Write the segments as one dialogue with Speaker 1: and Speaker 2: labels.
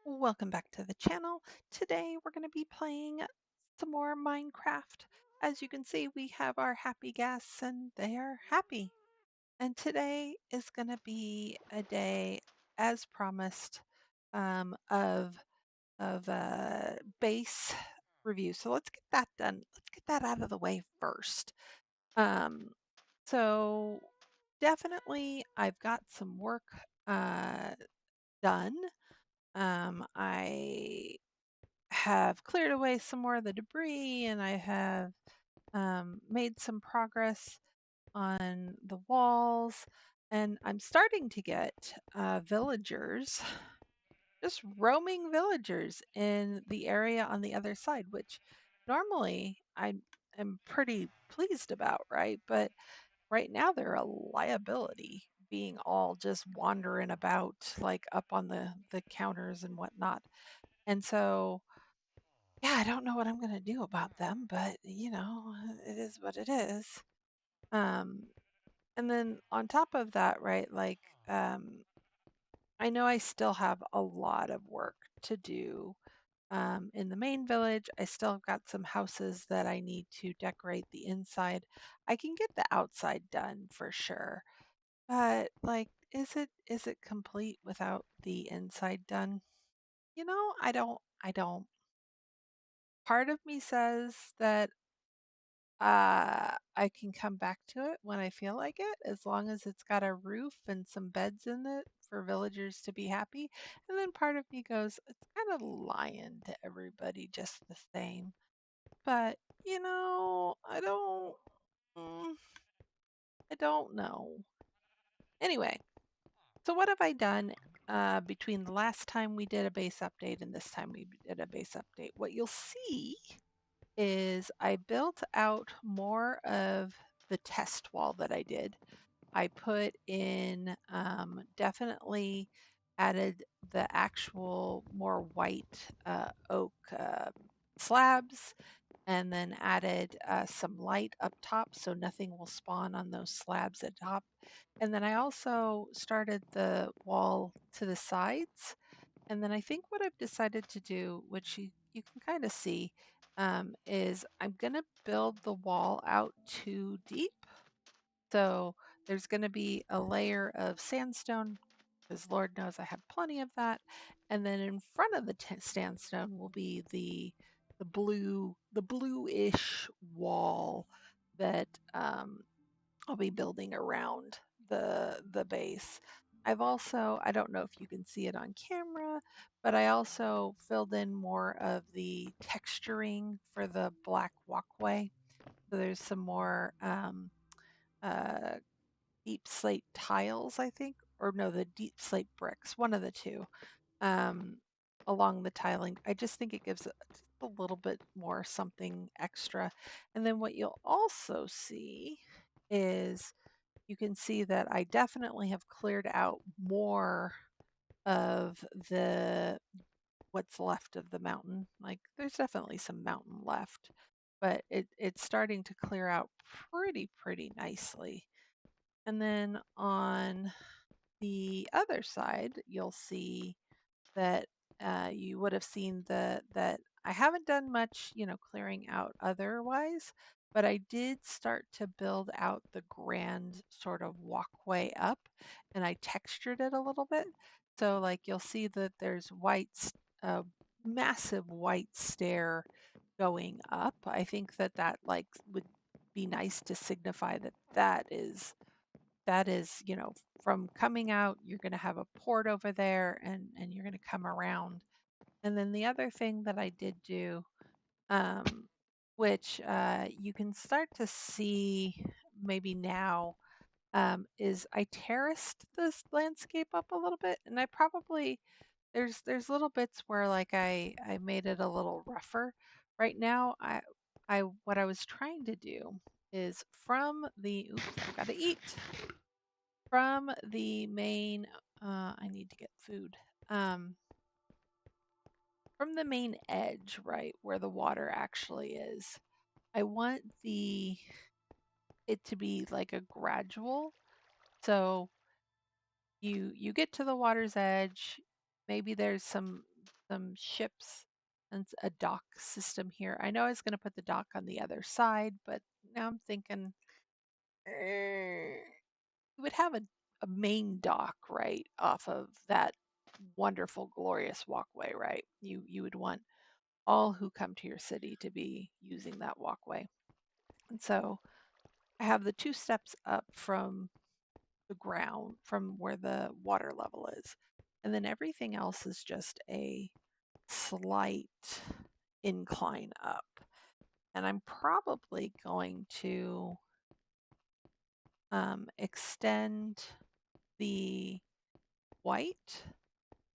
Speaker 1: Welcome back to the channel. Today we're going to be playing some more Minecraft. As you can see, we have our happy guests and they are happy. And today is going to be a day, as promised, of base review. So let's get that done. Let's get that out of the way first. Um, so definitely, I've got some work done. I have cleared away some more of the debris and I have made some progress on the walls. And I'm starting to get villagers, just roaming villagers in the area on the other side, which normally I am pretty pleased about, right? But right now they're a liability being all just wandering about like up on the counters and whatnot. And so yeah, I don't know what I'm going to do about them, but it is what it is. Um, and then on top of that, right, like I know I still have a lot of work to do in the main village. I still have got some houses that I need to decorate the inside. I can get the outside done for sure, but like, is it complete without the inside done? I don't. Part of me says that I can come back to it when I feel like it, as long as it's got a roof and some beds in it for villagers to be happy. And then part of me goes, it's kind of lying to everybody just the same. But, mm, I don't know. Anyway, so what have I done between the last time we did a base update and this time we did a base update? What you'll see is I built out more of the test wall that I did. I put in definitely added the actual more white oak slabs and then added some light up top so nothing will spawn on those slabs at top. And then I also started the wall to the sides, and then I think what I've decided to do, which you can kind of see, is I'm going to build the wall out too deep. So there's going to be a layer of sandstone, because Lord knows I have plenty of that. And then in front of the sandstone will be the bluish wall that I'll be building around the base. I don't know if you can see it on camera, but I also filled in more of the texturing for the black walkway. So there's some more uh, deep slate tiles, I think, or no, the deep slate bricks, one of the two, um, along the tiling. I just think it gives it just a little bit more something extra. And then what you'll also see is you can see that I definitely have cleared out more of the what's left of the mountain. Like there's definitely some mountain left, but it's starting to clear out pretty nicely. And then on the other side, you'll see that you would have seen that I haven't done much, clearing out otherwise, but I did start to build out the grand sort of walkway up, and I textured it a little bit. So like you'll see that there's uh, massive white stair going up. I think that like would be nice to signify that is, from coming out, you're going to have a port over there and you're going to come around. And then the other thing that I did do, um, which you can start to see maybe now, is I terraced this landscape up a little bit. And I probably, there's little bits where like I made it a little rougher. Right now, what I was trying to do is from the, oops, I've got to eat. From the main, I need to get food. Um, from the main edge, right, where the water actually is, I want it to be like a gradual. So you get to the water's edge, maybe there's some some ships and a dock system here. I know I was going to put the dock on the other side, but now I'm thinking we would have a main dock right off of that wonderful, glorious walkway, right? You would want all who come to your city to be using that walkway. And so I have the 2 steps up from the ground, from where the water level is. And then everything else is just a slight incline up. And I'm probably going to extend the white.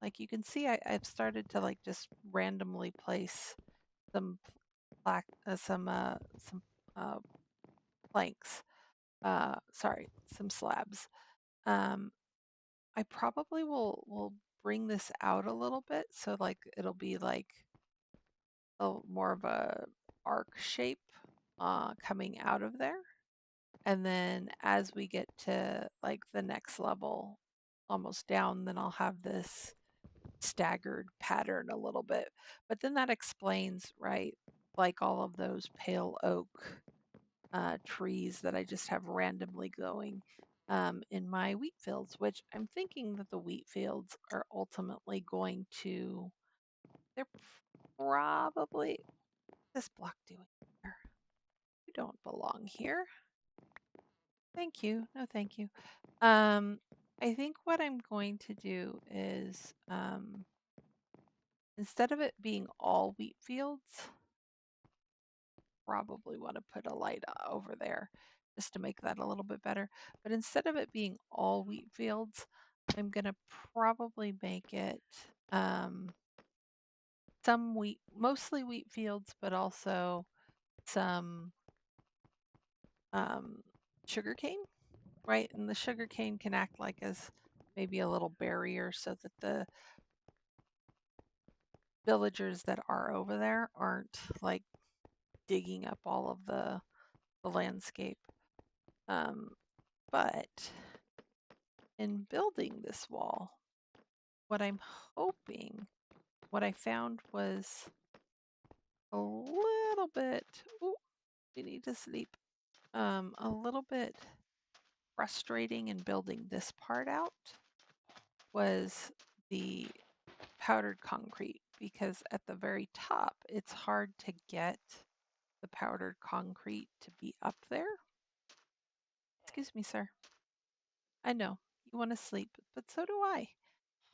Speaker 1: Like you can see, I've started to like just randomly place some some uh, planks. Sorry, some slabs. Um, I probably will bring this out a little bit, so like it'll be like a more of a arc shape coming out of there. And then as we get to like the next level, almost down, then I'll have this staggered pattern a little bit. But then that explains, right, like all of those pale oak trees that I just have randomly going in my wheat fields, which I'm thinking that the wheat fields are ultimately going to, they're probably, this block doing here? You don't belong here. Thank you. No, thank you. I think what I'm going to do is instead of it being all wheat fields, probably want to put a light over there just to make that a little bit better. But instead of it being all wheat fields, I'm going to probably make it some wheat, mostly wheat fields, but also some sugar cane, right? And the sugar cane can act like as maybe a little barrier so that the villagers that are over there aren't like digging up all of the landscape. But in building this wall, what I'm hoping, what I found was a little bit, ooh, we need to sleep, a little bit frustrating in building this part out was the powdered concrete because at the very top, it's hard to get the powdered concrete to be up there. Excuse me, sir. I know you want to sleep, but so do I.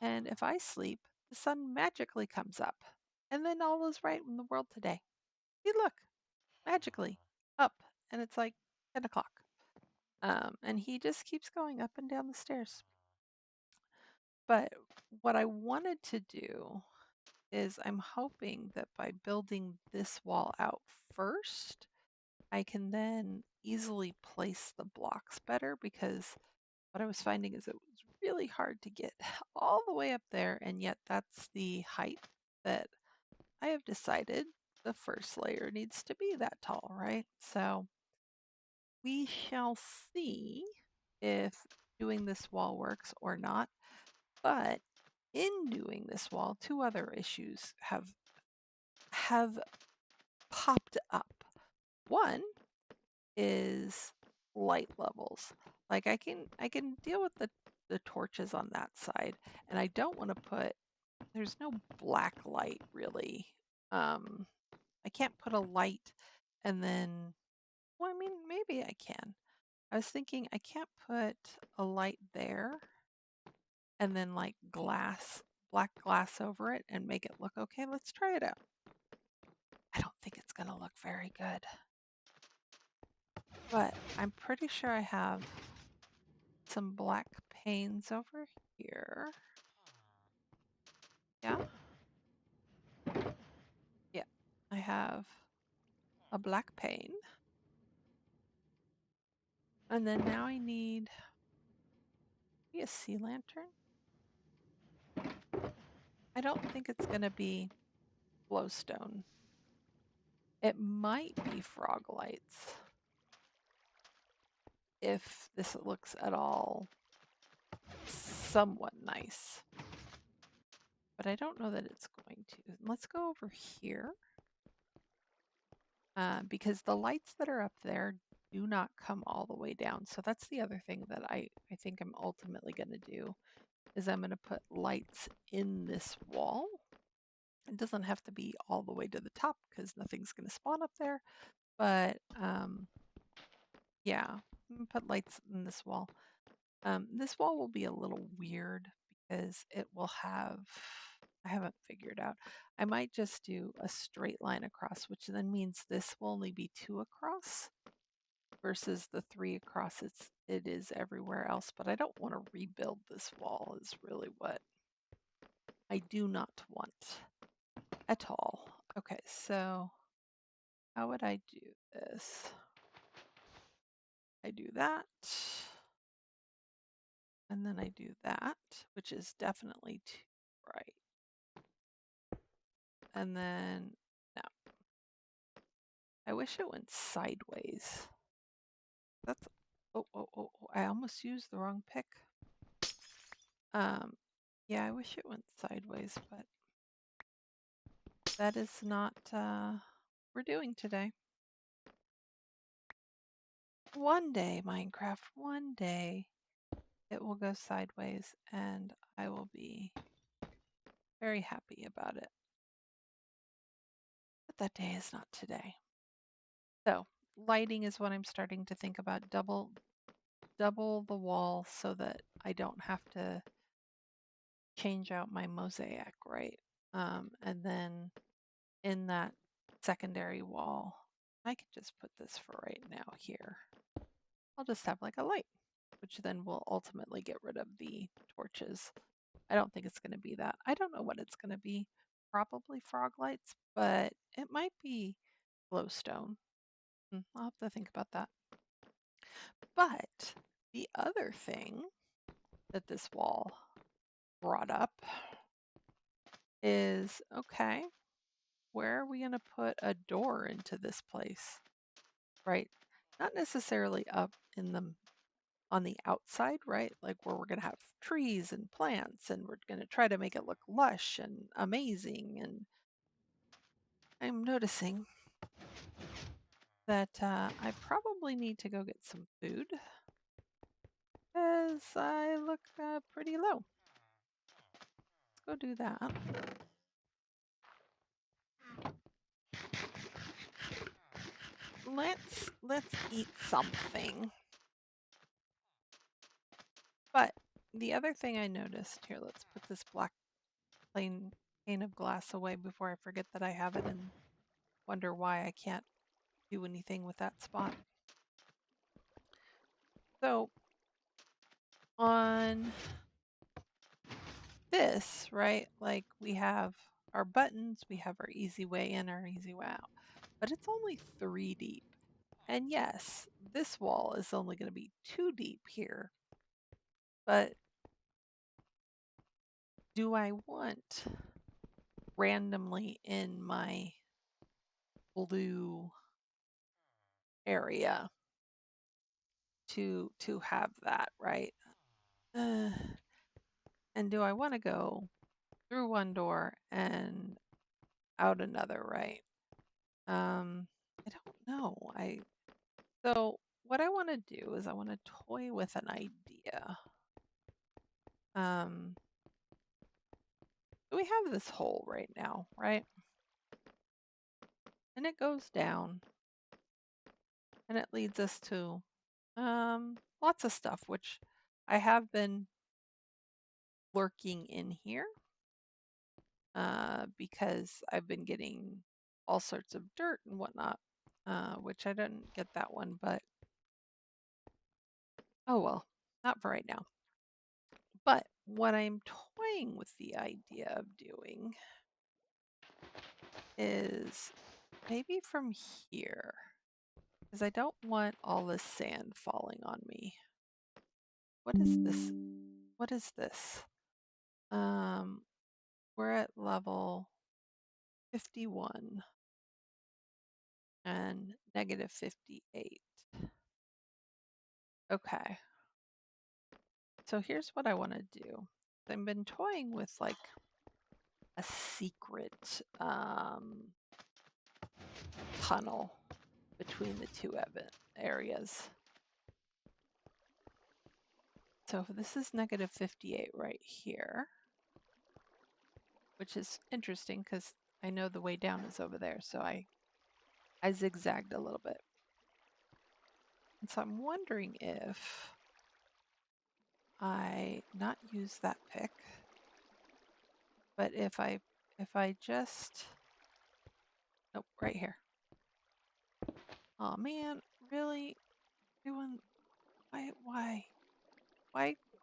Speaker 1: And if I sleep, the sun magically comes up, and then all is right in the world today. See, look, magically up, and it's like 10 o'clock. And he just keeps going up and down the stairs. But what I wanted to do is I'm hoping that by building this wall out first, I can then easily place the blocks better because what I was finding is it was really hard to get all the way up there, and yet that's the height that I have decided the first layer needs to be that tall, right? So we shall see if doing this wall works or not. But in doing this wall, 2 other issues have popped up. One is light levels. Like I can deal with the torches on that side, and I don't want to put, there's no black light really. I can't put a light and then, well, I mean, maybe I can. I was thinking I can't put a light there and then like black glass over it and make it look okay. Let's try it out. I don't think it's gonna look very good, but I'm pretty sure I have some black panes over here. Yeah, yeah. I have a black pane. And then now I need maybe a sea lantern. I don't think it's gonna be glowstone. It might be frog lights if this looks at all somewhat nice. but I don't know that it's going to. Let's go over here because the lights that are up there do not come all the way down. So that's the other thing that I think I'm ultimately going to do is I'm going to put lights in this wall. It doesn't have to be all the way to the top because nothing's going to spawn up there. But yeah, I'm gonna put lights in this wall. This wall will be a little weird because it will have, I haven't figured out. I might just do a straight line across, which then means this will only be 2 across versus the 3 across it is everywhere else. But I don't want to rebuild this wall is really what I do not want at all. Okay, so how would I do this? I do that. And then I do that, which is definitely too bright. And then, no. I wish it went sideways. That's, oh, I almost used the wrong pick. Yeah, I wish it went sideways, but that is not, we're doing today. One day, Minecraft, one day it will go sideways and I will be very happy about it. But that day is not today. So lighting is what I'm starting to think about. Double the wall so that I don't have to change out my mosaic, right? And then in that secondary wall, I could just put this for right now here. I'll just have like a light, which then will ultimately get rid of the torches. I don't think it's going to be that. I don't know what it's going to be. Probably frog lights, but it might be glowstone. I'll have to think about that. But the other thing that this wall brought up is, okay, where are we going to put a door into this place, right? Not necessarily up in the on the outside, right? Like where we're going to have trees and plants and we're going to try to make it look lush and amazing. And I'm noticing that I probably need to go get some food as I look pretty low. Let's go do that. Let's eat something. But the other thing I noticed here, let's put this black plain pane of glass away before I forget that I have it and wonder why I can't do anything with that spot. So on this, right, like we have our buttons, we have our easy way in, our easy way out, but it's only 3 deep. And yes, this wall is only going to be 2 deep here, but do I want randomly in my blue area to have that, right? And do I want to go through one door and out another, right? I don't know. So what I want to do is I want to toy with an idea. Um, we have this hole right now, right? And it goes down and it leads us to lots of stuff, which I have been lurking in here because I've been getting all sorts of dirt and whatnot, which I didn't get that one, but oh well, not for right now. But what I'm toying with the idea of doing is maybe from here, because I don't want all this sand falling on me. What is this? What is this? We're at level 51 and negative 58. Okay. So here's what I want to do. I've been toying with like a secret tunnel between the two areas. So this is negative 58 right here, which is interesting because I know the way down is over there. So I zigzagged a little bit. And so I'm wondering if I not use that pick, but if I just, nope, right here. Oh man, really? Doing, why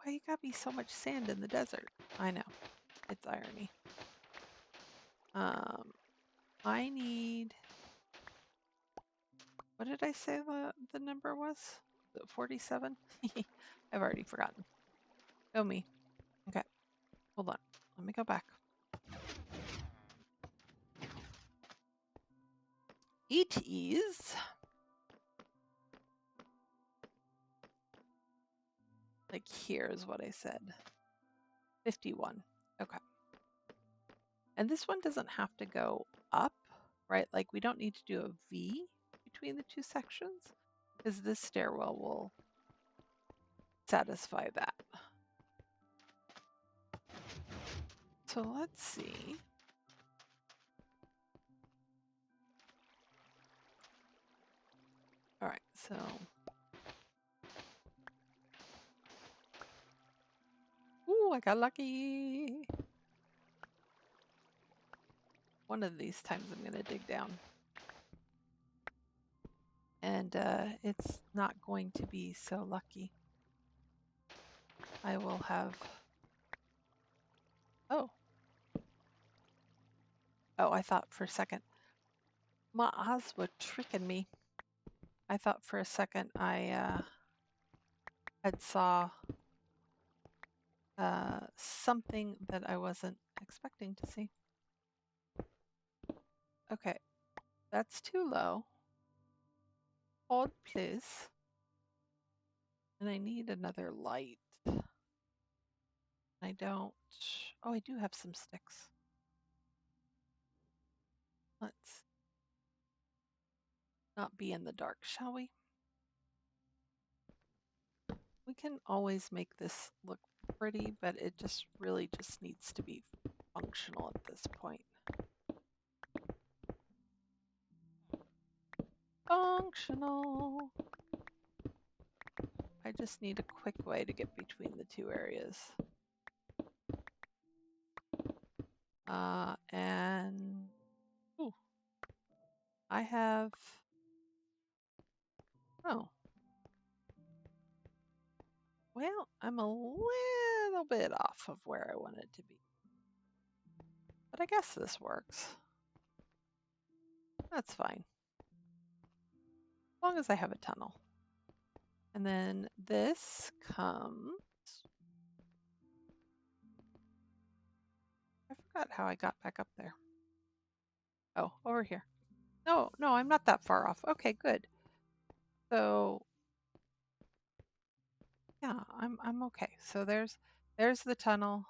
Speaker 1: you gotta be so much sand in the desert? I know, it's irony. I need, what did I say the number was? 47? I've already forgotten. Oh me. Okay, hold on. Let me go back. It is like here is what I said. 51. Okay. And this one doesn't have to go up, right? Like we don't need to do a V between the two sections because this stairwell will satisfy that. So let's see. All right, so ooh, I got lucky. One of these times I'm going to dig down. And it's not going to be so lucky. I will have, oh, I thought for a second, my eyes were tricking me. I thought for a second I had saw something that I wasn't expecting to see. Okay, that's too low. Hold, please. And I need another light. I don't, oh, I do have some sticks. Let's not be in the dark, shall we? We can always make this look pretty, but it just really just needs to be functional at this point. Functional. I just need a quick way to get between the two areas. And ooh, I have, oh, well, I'm a little bit off of where I want it to be. But I guess this works. That's fine. As long as I have a tunnel. And then this comes, I forgot how I got back up there. Oh, over here. No, I'm not that far off. Okay, good. So yeah, I'm okay. So there's the tunnel,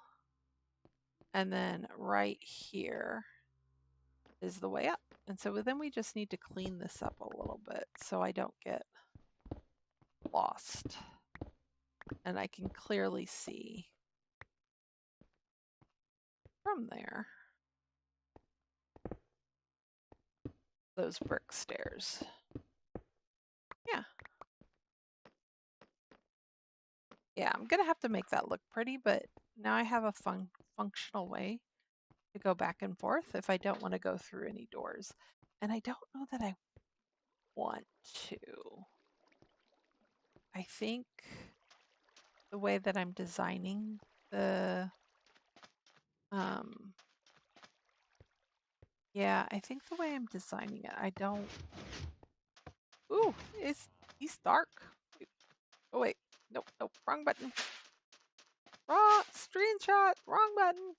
Speaker 1: and then right here is the way up. And so then we just need to clean this up a little bit so I don't get lost. And I can clearly see from there those brick stairs. Yeah. Yeah, I'm gonna have to make that look pretty, but now I have a functional way to go back and forth if I don't want to go through any doors. And I don't know that I want to. I think the way that I'm designing the, yeah, I think the way I'm designing it, I don't, ooh, he's dark. Oh wait, nope, wrong button. Wrong, screenshot, wrong button.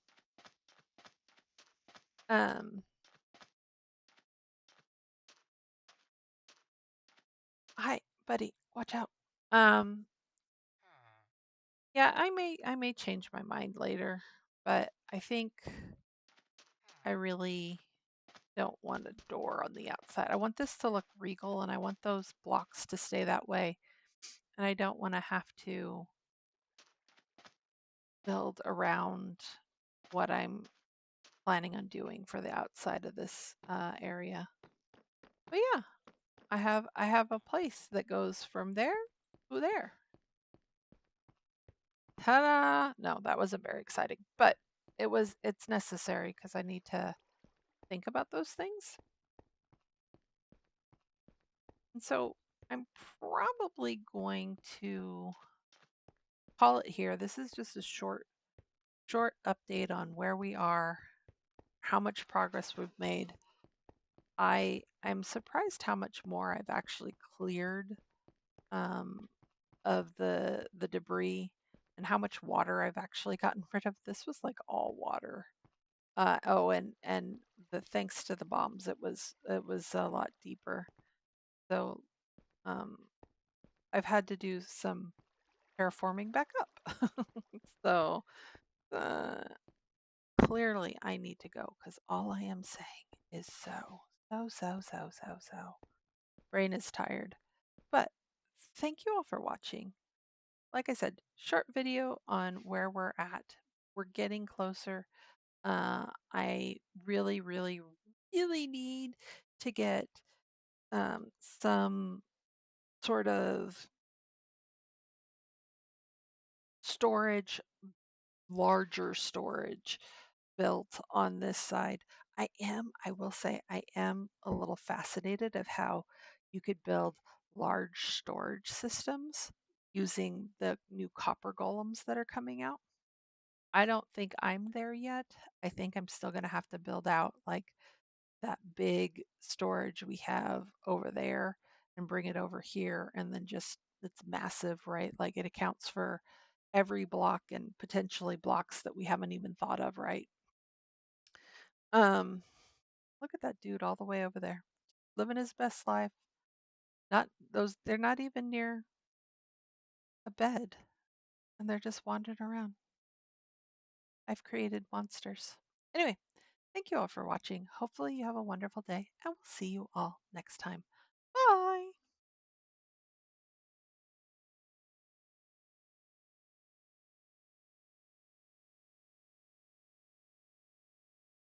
Speaker 1: Hi, buddy, watch out. Yeah, I may change my mind later, but I think I really don't want a door on the outside. I want this to look regal and I want those blocks to stay that way. And I don't want to have to build around what I'm planning on doing for the outside of this area. But yeah, I have a place that goes from there to there. Ta-da! No, that wasn't very exciting, but it's necessary because I need to think about those things. And so I'm probably going to call it here. This is just a short update on where we are, how much progress we've made. I'm surprised how much more I've actually cleared um, of the debris and how much water I've actually gotten rid of. This was like all water. Oh, and the thanks to the bombs, it was a lot deeper. So um, I've had to do some terraforming back up. So uh, clearly I need to go because all I am saying is so. Brain is tired. But thank you all for watching. Like I said, short video on where we're at. We're getting closer. I really need to get some sort of storage, larger storage built on this side. I will say, I am a little fascinated of how you could build large storage systems using the new copper golems that are coming out. I don't think I'm there yet. I think I'm still going to have to build out like that big storage we have over there and bring it over here. And then just it's massive, right? Like it accounts for every block and potentially blocks that we haven't even thought of, right? Um, Look at that dude all the way over there, living his best life. Not those, they're not even near a bed and they're just wandering around. I've created monsters. Anyway, thank you all for watching. Hopefully, you have a wonderful day, and we'll see you all next time.